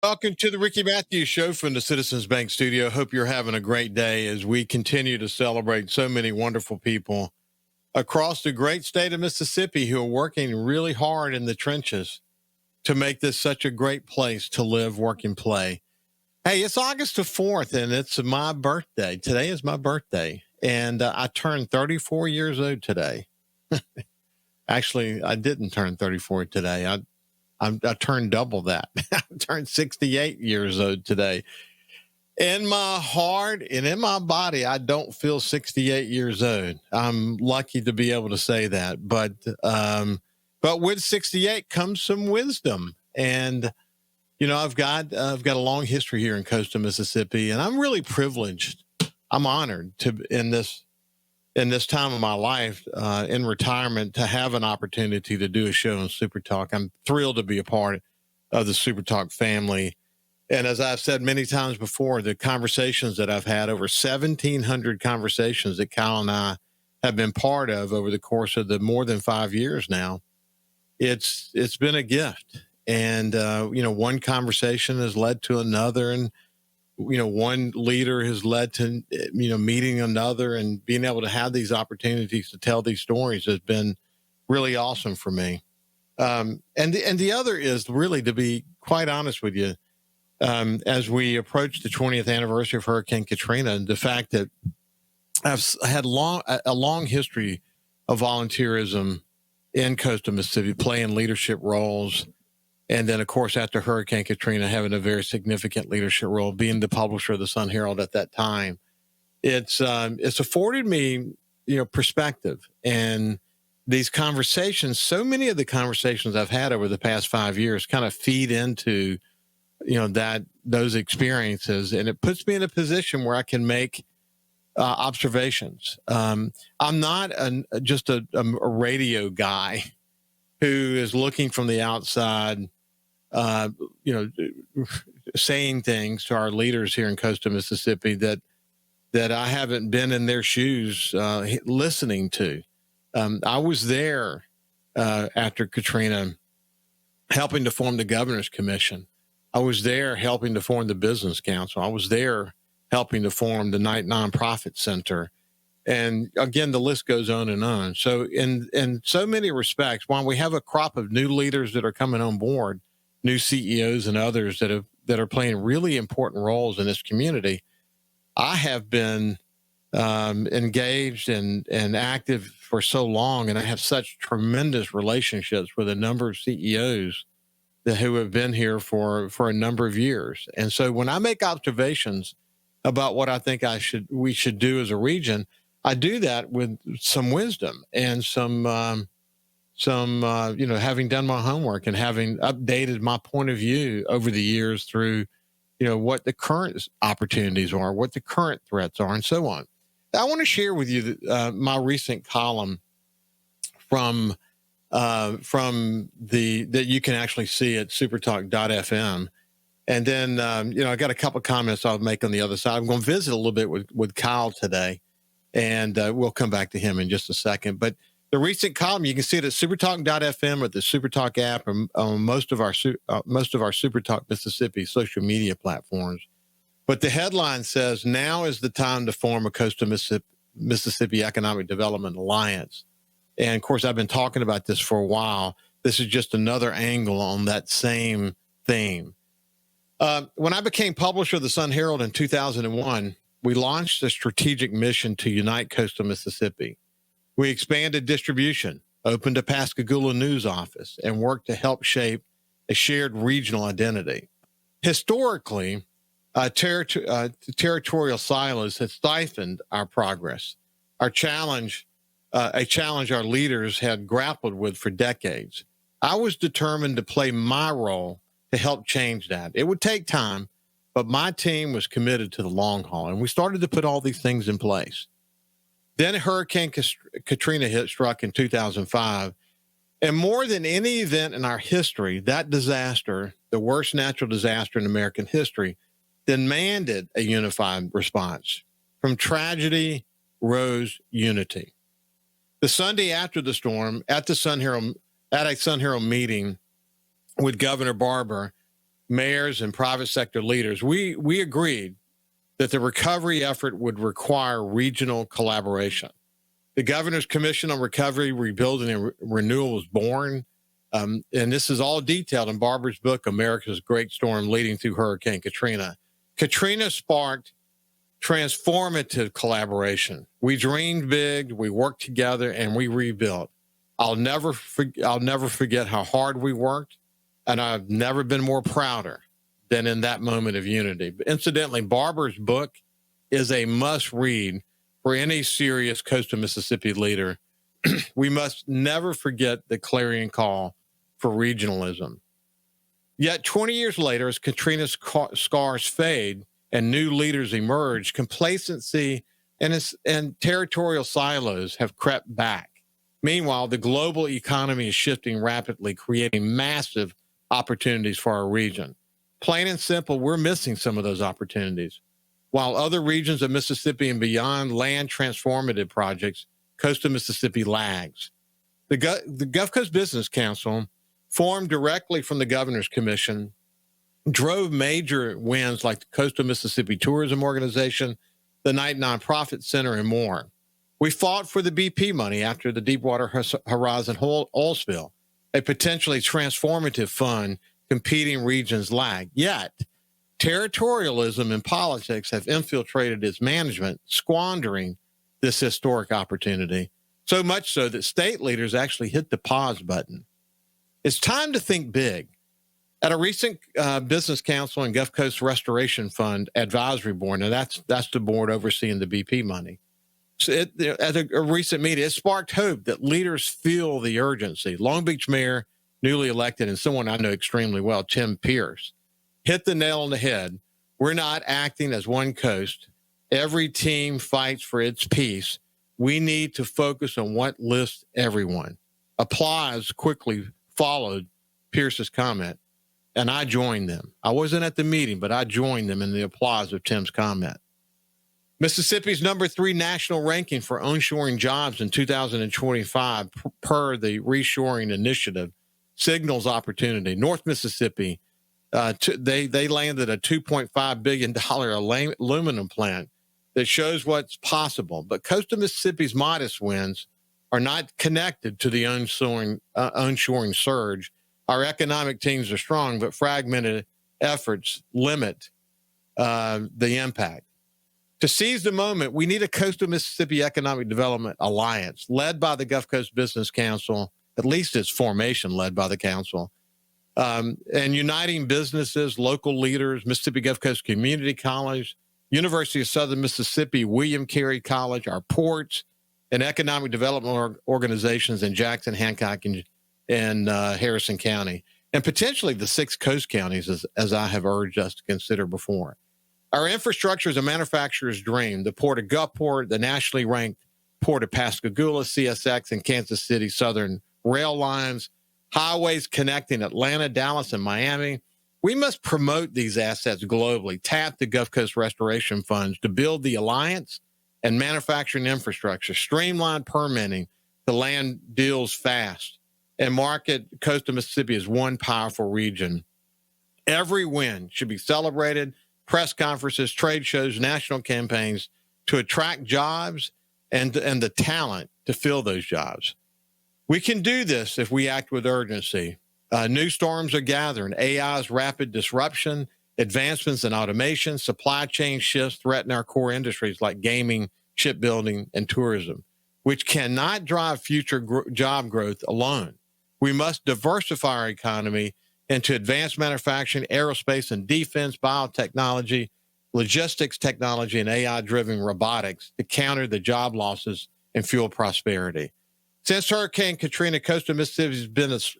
Welcome to the Ricky Matthews Show from the Citizens Bank Studio. Hope you're having a great day as we continue to celebrate so many wonderful people across the great state of Mississippi who are working really hard in the trenches to make this such a great place to live, work, and play. Hey, it's August the 4th, and it's my birthday. Today is my birthday, and I turned 34 years old today. Actually, I didn't turn 34 today. I turned double that. I turned 68 years old today. In my heart and in my body, I don't feel 68 years old. I'm lucky to be able to say that. But with 68 comes some wisdom. And, I've got a long history here in coastal Mississippi, and I'm really privileged. I'm honored to in this time of my life in retirement to have an opportunity to do a show on SuperTalk. I'm thrilled to be a part of the SuperTalk family. And as I've said many times before, the conversations that I've had, over 1,700 conversations that Kyle and I have been part of over the course of the more than 5 years now, it's been a gift. And, one conversation has led to another, and one leader has led to, meeting another, and being able to have these opportunities to tell these stories has been really awesome for me. And the other is really, to be quite honest with you, as we approach the 20th anniversary of Hurricane Katrina, and the fact that I've had a long history of volunteerism in coastal Mississippi, playing leadership roles. And then, of course, after Hurricane Katrina, having a very significant leadership role, being the publisher of the Sun Herald at that time, it's afforded me, perspective. And these conversations, so many of the conversations I've had over the past 5 years kind of feed into, those experiences. And it puts me in a position where I can make observations. I'm not just a radio guy who is looking from the outside, saying things to our leaders here in coastal Mississippi that I haven't been in their shoes listening to. I was there after Katrina, helping to form the Governor's Commission. I was there helping to form the Business Council. I was there helping to form the Night Nonprofit Center. And again, the list goes on and on. So in so many respects, while we have a crop of new leaders that are coming on board, new CEOs and others that are playing really important roles in this community, I have been engaged and active for so long, and I have such tremendous relationships with a number of CEOs who have been here for a number of years. And so when I make observations about what I think we should do as a region, I do that with some wisdom and some having done my homework and having updated my point of view over the years through, what the current opportunities are, what the current threats are, and so on. I want to share with you my recent column from that you can actually see at supertalk.fm. And then, I got a couple of comments I'll make on the other side. I'm going to visit a little bit with Kyle today, and we'll come back to him in just a second. But the recent column, you can see it at supertalk.fm or the SuperTalk app, or on most of our SuperTalk Mississippi social media platforms. But the headline says, "Now is the time to form a coastal Mississippi Economic Development Alliance." And of course, I've been talking about this for a while. This is just another angle on that same theme. When I became publisher of the Sun Herald in 2001, we launched a strategic mission to unite coastal Mississippi. We expanded distribution, opened a Pascagoula news office, and worked to help shape a shared regional identity. Historically, territorial silos had stifled our progress. A challenge our leaders had grappled with for decades. I was determined to play my role to help change that. It would take time, but my team was committed to the long haul, and we started to put all these things in place. Then Hurricane Katrina struck in 2005, and more than any event in our history, that disaster, the worst natural disaster in American history, demanded a unified response. From tragedy rose unity. The Sunday after the storm, at a Sun Herald meeting with Governor Barber, mayors, and private sector leaders, we agreed that the recovery effort would require regional collaboration. The Governor's Commission on Recovery, Rebuilding, and Renewal was born. And this is all detailed in Barbara's book, America's Great Storm Leading Through Hurricane Katrina. Katrina sparked transformative collaboration. We dreamed big, we worked together, and we rebuilt. I'll never forget how hard we worked, and I've never been more prouder than in that moment of unity. But incidentally, Barbara's book is a must-read for any serious coastal Mississippi leader. We must never forget the clarion call for regionalism. Yet 20 years later, as Katrina's scars fade and new leaders emerge, complacency and territorial silos have crept back. Meanwhile, the global economy is shifting rapidly, creating massive opportunities for our region. Plain and simple, we're missing some of those opportunities. While other regions of Mississippi and beyond land transformative projects, coastal Mississippi lags. The Gulf Coast Business Council, formed directly from the Governor's Commission, drove major wins like the Coastal Mississippi Tourism Organization, the Knight Nonprofit Center, and more. We fought for the BP money after the Deepwater Horizon oil spill, a potentially transformative fund competing regions lag. Yet, territorialism and politics have infiltrated its management, squandering this historic opportunity, so much so that state leaders actually hit the pause button. It's time to think big. At a recent Business Council and Gulf Coast Restoration Fund Advisory Board, now that's the board overseeing the BP money. So at a recent meeting, it sparked hope that leaders feel the urgency. Long Beach Mayor, newly elected, and someone I know extremely well, Tim Pierce, hit the nail on the head. We're not acting as one coast. Every team fights for its piece. We need to focus on what lifts everyone. Applause quickly followed Pierce's comment, and I joined them. I wasn't at the meeting, but I joined them in the applause of Tim's comment. Mississippi's number 3 national ranking for onshoring jobs in 2025 per the Reshoring Initiative signals opportunity. North Mississippi, they landed a $2.5 billion aluminum plant that shows what's possible. But coastal Mississippi's modest wins are not connected to the onshoring surge. Our economic teams are strong, but fragmented efforts limit the impact. To seize the moment, we need a Coastal Mississippi Economic Development Alliance led by the Gulf Coast Business Council, at least its formation led by the council, and uniting businesses, local leaders, Mississippi Gulf Coast Community College, University of Southern Mississippi, William Carey College, our ports, and economic development organizations in Jackson, Hancock, and Harrison County, and potentially the 6 coast counties, as I have urged us to consider before. Our infrastructure is a manufacturer's dream. The Port of Gulfport, the nationally ranked Port of Pascagoula, CSX, and Kansas City Southern rail lines, highways connecting Atlanta, Dallas, and Miami. We must promote these assets globally, tap the Gulf Coast Restoration Funds to build the alliance and manufacturing infrastructure, streamline permitting to land deals fast, and market coastal Mississippi as one powerful region. Every win should be celebrated, press conferences, trade shows, national campaigns to attract jobs and the talent to fill those jobs. We can do this if we act with urgency. New storms are gathering. AI's rapid disruption, advancements in automation, supply chain shifts threaten our core industries like gaming, shipbuilding, and tourism, which cannot drive future job growth alone. We must diversify our economy into advanced manufacturing, aerospace and defense, biotechnology, logistics technology, and AI-driven robotics to counter the job losses and fuel prosperity. Since Hurricane Katrina, coastal Mississippi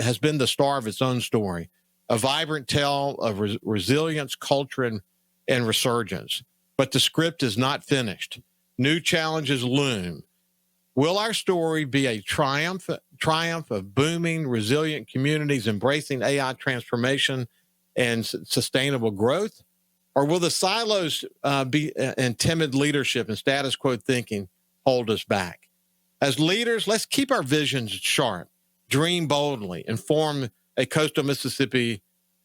has been the star of its own story, a vibrant tale of resilience, culture, and resurgence. But the script is not finished. New challenges loom. Will our story be a triumph of booming, resilient communities embracing AI transformation and sustainable growth? Or will the silos and timid leadership and status quo thinking hold us back? As leaders, let's keep our visions sharp, dream boldly, and form a coastal Mississippi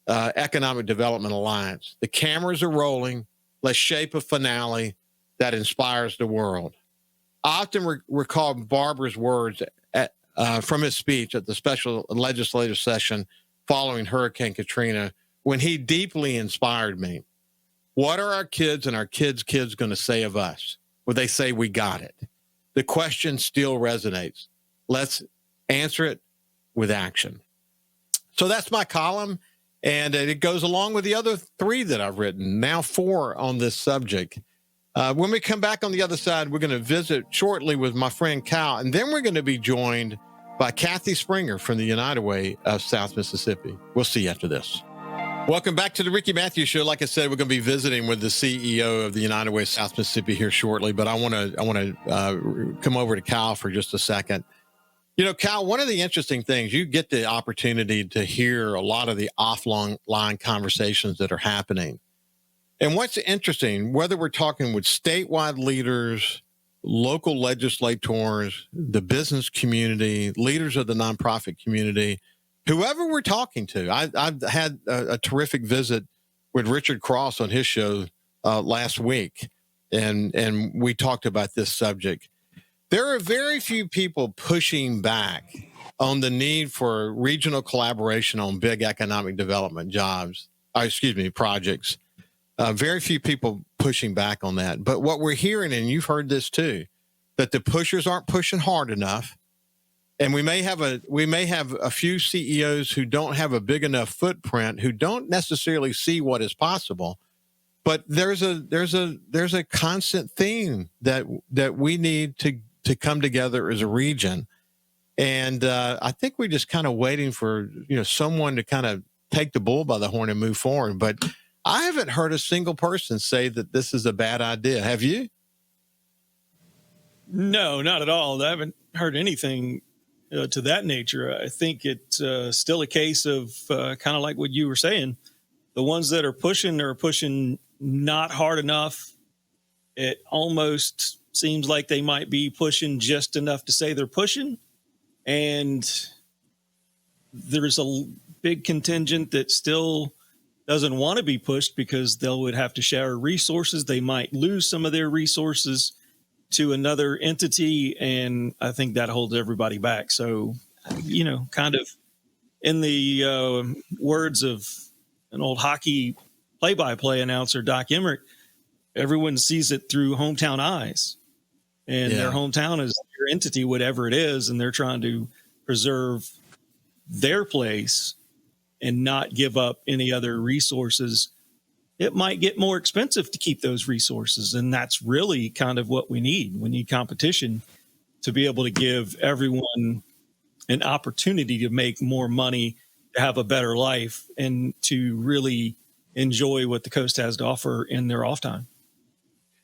Economic Development Alliance. The cameras are rolling. Let's shape a finale that inspires the world. I often recall Barber's words from his speech at the special legislative session following Hurricane Katrina when he deeply inspired me. What are our kids and our kids' kids going to say of us? Well, they say we got it. The question still resonates. Let's answer it with action. So that's my column, and it goes along with the other 3 that I've written, now 4 on this subject. When we come back on the other side, we're going to visit shortly with my friend Cal, and then we're going to be joined by Kathy Springer from the United Way of South Mississippi. We'll see you after this. Welcome back to the Ricky Matthews Show. Like I said, we're going to be visiting with the CEO of the United Way of South Mississippi here shortly, but I want to come over to Cal for just a second. You know, Cal, one of the interesting things, you get the opportunity to hear a lot of the offline conversations that are happening. And what's interesting, whether we're talking with statewide leaders, local legislators, the business community, leaders of the nonprofit community, whoever we're talking to, I've had a terrific visit with Richard Cross on his show last week, and we talked about this subject. There are very few people pushing back on the need for regional collaboration on big economic development projects. Very few people pushing back on that. But what we're hearing, and you've heard this too, that the pushers aren't pushing hard enough. And we may have a few CEOs who don't have a big enough footprint, who don't necessarily see what is possible. But there's a constant theme that we need to come together as a region. And I think we're just kind of waiting for someone to kind of take the bull by the horn and move forward. But I haven't heard a single person say that this is a bad idea. Have you? No, not at all. I haven't heard anything to that nature. I think it's still a case of kind of like what you were saying. The ones that are pushing not hard enough. It almost seems like they might be pushing just enough to say they're pushing. And there's a big contingent that still doesn't want to be pushed because they would have to share resources. They might lose some of their resources to another entity, and I think that holds everybody back. So, kind of in the words of an old hockey play-by-play announcer, Doc Emmerich, everyone sees it through hometown eyes, and their hometown is their entity, whatever it is, and they're trying to preserve their place and not give up any other resources. It might get more expensive to keep those resources. And that's really kind of what we need. We need competition to be able to give everyone an opportunity to make more money, to have a better life, and to really enjoy what the coast has to offer in their off time.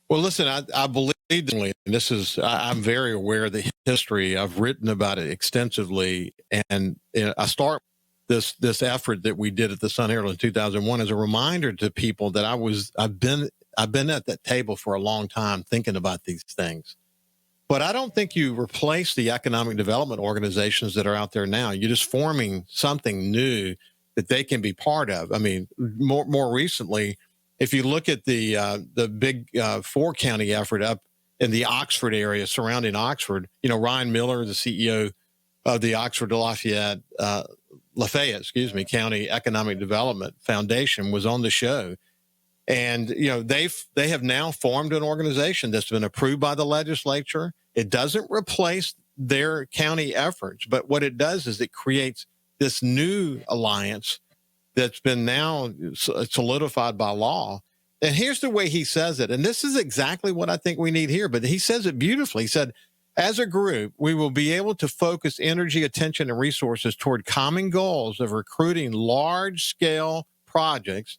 Well, listen, I believe, and I'm very aware of the history. I've written about it extensively. And I start this effort that we did at the Sun Herald in 2001 as a reminder to people that I've been at that table for a long time thinking about these things. But I don't think you replace the economic development organizations that are out there now. You're just forming something new that they can be part of. I mean, more recently, if you look at the big 4-county effort up in the Oxford area surrounding Oxford, Ryan Miller, the CEO of the Oxford Lafayette County Economic Development Foundation, was on the show. And, they have now formed an organization that's been approved by the legislature. It doesn't replace their county efforts, but what it does is it creates this new alliance that's been now solidified by law. And here's the way he says it. And this is exactly what I think we need here, but he says it beautifully. He said, as a group, we will be able to focus energy, attention, and resources toward common goals of recruiting large-scale projects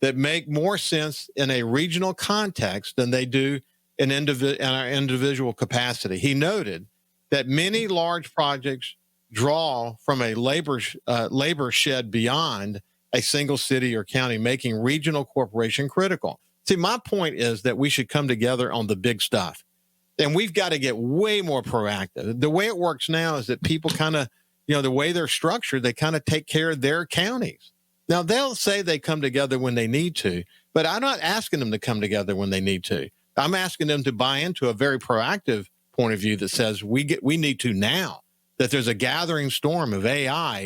that make more sense in a regional context than they do in our individual capacity. He noted that many large projects draw from a labor shed beyond a single city or county, making regional cooperation critical. See, my point is that we should come together on the big stuff. And we've got to get way more proactive. The way it works now is that people kind of, the way they're structured, they kind of take care of their counties. Now, they'll say they come together when they need to, but I'm not asking them to come together when they need to. I'm asking them to buy into a very proactive point of view that says we need to now, that there's a gathering storm of AI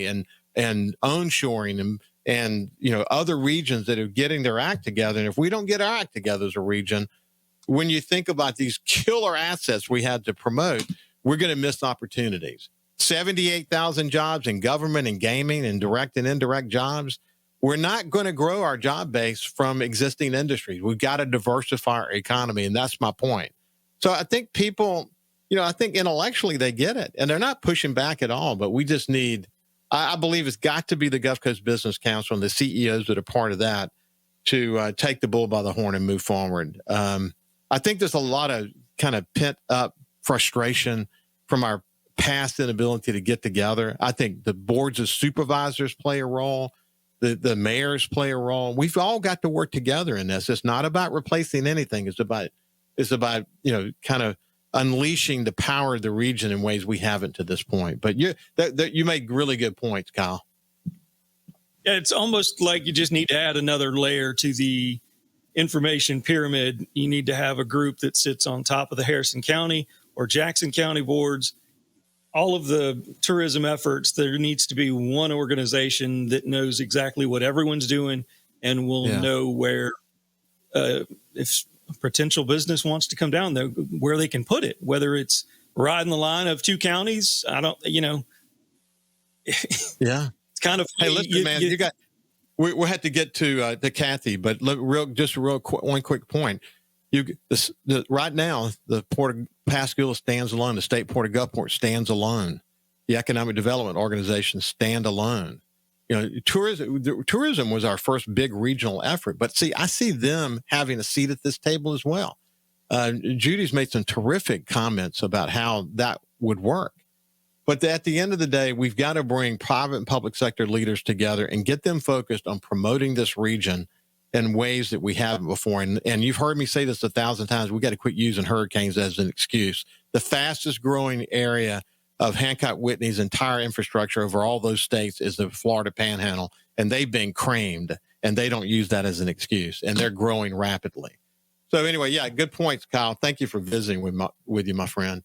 and onshoring and other regions that are getting their act together. And if we don't get our act together as a region, when you think about these killer assets we had to promote, we're going to miss opportunities. 78,000 jobs in government and gaming and direct and indirect jobs. We're not going to grow our job base from existing industries. We've got to diversify our economy, and that's my point. So I think people, I think intellectually they get it, and they're not pushing back at all, but we just need, I believe it's got to be the Gulf Coast Business Council and the CEOs that are part of that to take the bull by the horn and move forward. I think there's a lot of kind of pent up frustration from our past inability to get together. I think the boards of supervisors play a role. The mayors play a role. We've all got to work together in this. It's not about replacing anything. It's about kind of unleashing the power of the region in ways we haven't to this point. But you make really good points, Kyle. Yeah, it's almost like you just need to add another layer to the information pyramid. You need to have a group that sits on top of the Harrison County or Jackson County boards. All of the tourism efforts, there needs to be one organization that knows exactly what everyone's doing and will know where, if a potential business wants to come down there, where they can put it, whether it's riding the line of two counties. Yeah. It's kind of, hey, listen, man, we'll have to get to Kathy, but one quick point. Right now, the Port of Pascagoula stands alone. The state Port of Gulfport stands alone. The Economic Development Organization stand alone. Tourism was our first big regional effort. But see, I see them having a seat at this table as well. Judy's made some terrific comments about how that would work. But at the end of the day, we've got to bring private and public sector leaders together and get them focused on promoting this region in ways that we haven't before. And you've heard me say this 1,000 times. We got to quit using hurricanes as an excuse. The fastest growing area of Hancock Whitney's entire infrastructure over all those states is the Florida Panhandle, and they've been creamed, and they don't use that as an excuse, and they're growing rapidly. So anyway, yeah, good points, Kyle. Thank you for visiting with you, my friend.